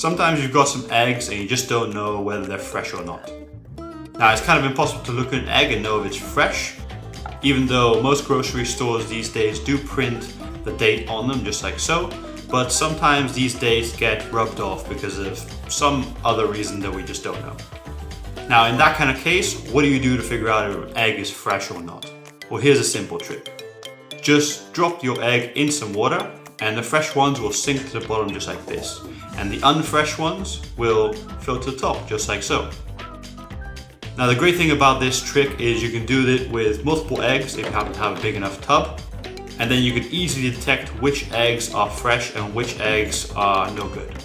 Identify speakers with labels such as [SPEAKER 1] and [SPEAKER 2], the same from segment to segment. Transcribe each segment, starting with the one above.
[SPEAKER 1] Sometimes you've got some eggs and you just don't know whether they're fresh or not. Now it's kind of impossible to look at an egg and know if it's fresh, even though most grocery stores these days do print the date on them just like so, but sometimes these dates get rubbed off because of some other reason that we just don't know. Now in that kind of case, what do you do to figure out if an egg is fresh or not? Well, here's a simple trick. Just drop your egg in some water and the fresh ones will sink to the bottom just like this. And the unfresh ones will float to the top just like so. Now the great thing about this trick is you can do it with multiple eggs if you happen to have a big enough tub. And then you can easily detect which eggs are fresh and which eggs are no good.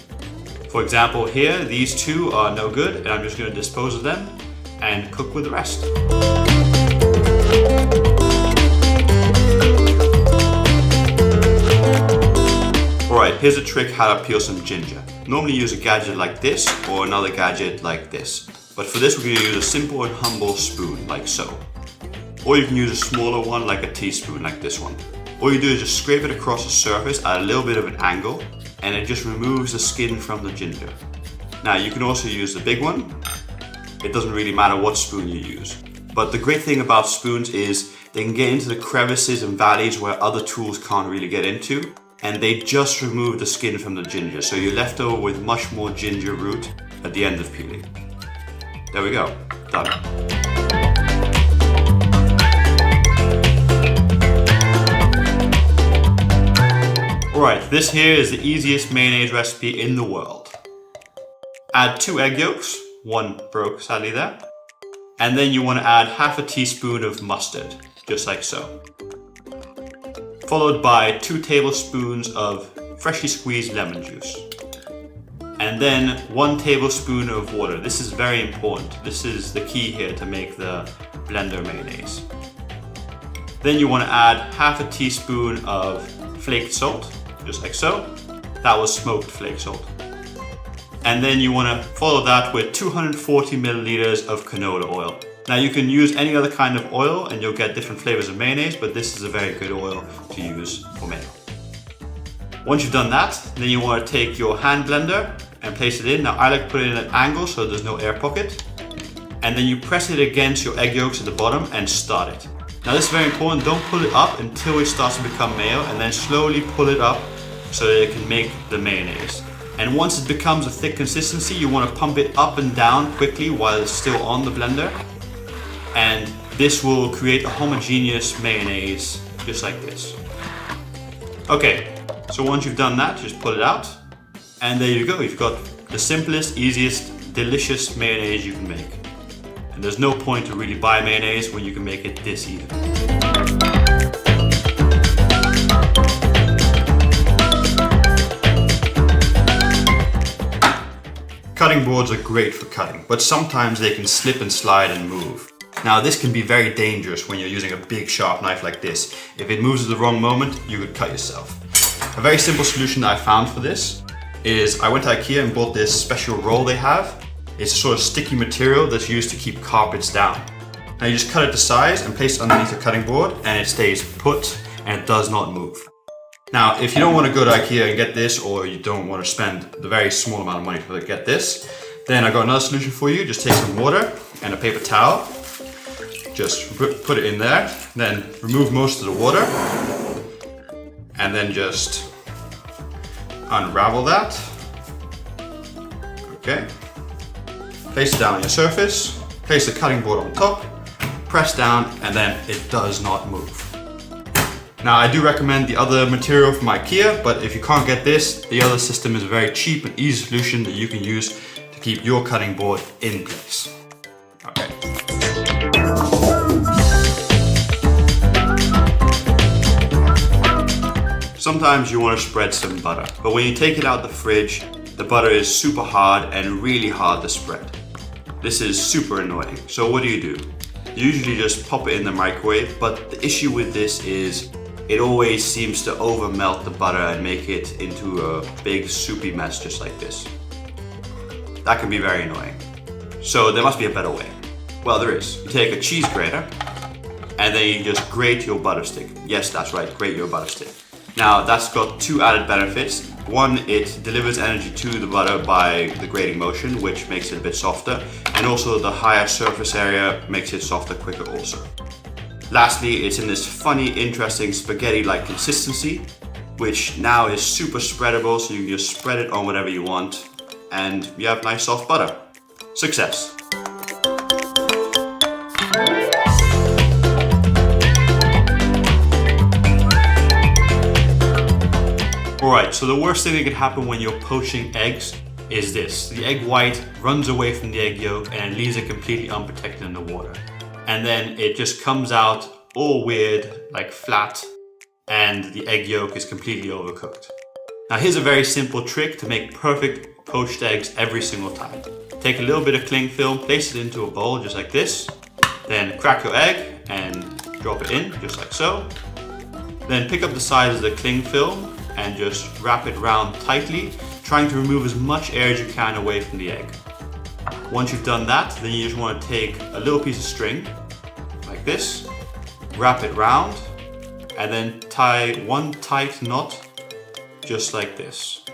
[SPEAKER 1] For example here, these two are no good and I'm just going to dispose of them and cook with the rest. Alright, here's a trick how to peel some ginger. Normally use a gadget like this or another gadget like this. But for this we're going to use a simple and humble spoon like so. Or you can use a smaller one like a teaspoon like this one. All you do is just scrape it across the surface at a little bit of an angle and it just removes the skin from the ginger. Now you can also use the big one. It doesn't really matter what spoon you use. But the great thing about spoons is they can get into the crevices and valleys where other tools can't really get into. And they just remove the skin from the ginger, so you're left over with much more ginger root at the end of peeling. There we go, done. Alright, this here is the easiest mayonnaise recipe in the world. Add 2 egg yolks, one broke sadly there. And then you want to add half a teaspoon of mustard, just like so. Followed by 2 tablespoons of freshly squeezed lemon juice. And then 1 tablespoon of water. This is very important. This is the key here to make the blender mayonnaise. Then you want to add half a teaspoon of flaked salt, just like so. That was smoked flake salt. And then you want to follow that with 240 milliliters of canola oil. Now you can use any other kind of oil and you'll get different flavors of mayonnaise, but this is a very good oil to use for mayo. Once you've done that, then you want to take your hand blender and place it in. Now I like to put it in at an angle so there's no air pocket. And then you press it against your egg yolks at the bottom and start it. Now this is very important, don't pull it up until it starts to become mayo and then slowly pull it up so that it can make the mayonnaise. And once it becomes a thick consistency, you want to pump it up and down quickly while it's still on the blender. And this will create a homogeneous mayonnaise just like this. Okay, so once you've done that, just pull it out. And there you go, you've got the simplest, easiest, delicious mayonnaise you can make. And there's no point to really buy mayonnaise when you can make it this easy. Cutting boards are great for cutting, but sometimes they can slip and slide and move. Now this can be very dangerous when you're using a big sharp knife like this. If it moves at the wrong moment, you could cut yourself. A very simple solution that I found for this is I went to IKEA and bought this special roll they have. It's a sort of sticky material that's used to keep carpets down. Now you just cut it to size and place it underneath the cutting board and it stays put and it does not move. Now if you don't want to go to IKEA and get this, or you don't want to spend the very small amount of money to get this, then I got another solution for you. Just take some water and a paper towel. Just put it in there, then remove most of the water, and then just unravel that. Okay. Place it down on your surface, place the cutting board on top, press down, and then it does not move. Now I do recommend the other material from IKEA, but if you can't get this, the other system is a very cheap and easy solution that you can use to keep your cutting board in place. Okay. Sometimes you want to spread some butter, but when you take it out the fridge, the butter is super hard and really hard to spread. This is super annoying. So what do? You usually just pop it in the microwave, but the issue with this is it always seems to over melt the butter and make it into a big soupy mess just like this. That can be very annoying. So there must be a better way. Well, there is. You take a cheese grater and then you just grate your butter stick. Yes, that's right, grate your butter stick. Now that's got 2 added benefits. One, it delivers energy to the butter by the grating motion, which makes it a bit softer, and also the higher surface area makes it softer quicker also. Lastly, it's in this funny, interesting spaghetti-like consistency, which now is super spreadable, so you can just spread it on whatever you want, and you have nice soft butter. Success! Alright, so the worst thing that could happen when you're poaching eggs is this. The egg white runs away from the egg yolk and leaves it completely unprotected in the water. And then it just comes out all weird, like flat, and the egg yolk is completely overcooked. Now here's a very simple trick to make perfect poached eggs every single time. Take a little bit of cling film, place it into a bowl just like this, then crack your egg and drop it in just like so. Then pick up the sides of the cling film and just wrap it round tightly, trying to remove as much air as you can away from the egg. Once you've done that, then you just want to take a little piece of string, like this, wrap it round, and then tie one tight knot, just like this.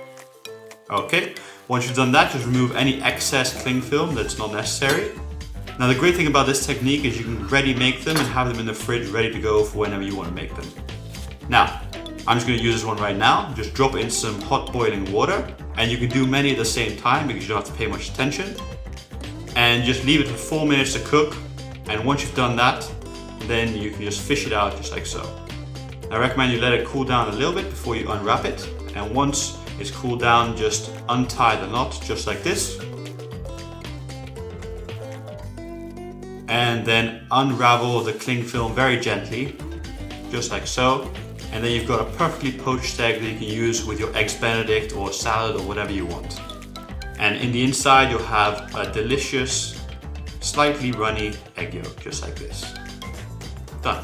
[SPEAKER 1] Okay, once you've done that, just remove any excess cling film that's not necessary. Now the great thing about this technique is you can ready make them and have them in the fridge ready to go for whenever you want to make them. Now, I'm just going to use this one right now. Just drop it in some hot boiling water, and you can do many at the same time because you don't have to pay much attention. And just leave it for 4 minutes to cook, and once you've done that, then you can just fish it out just like so. I recommend you let it cool down a little bit before you unwrap it, and once it's cooled down, just untie the knot just like this. And then unravel the cling film very gently, just like so. And then you've got a perfectly poached egg that you can use with your eggs benedict or salad or whatever you want. And in the inside you'll have a delicious, slightly runny egg yolk, just like this. Done.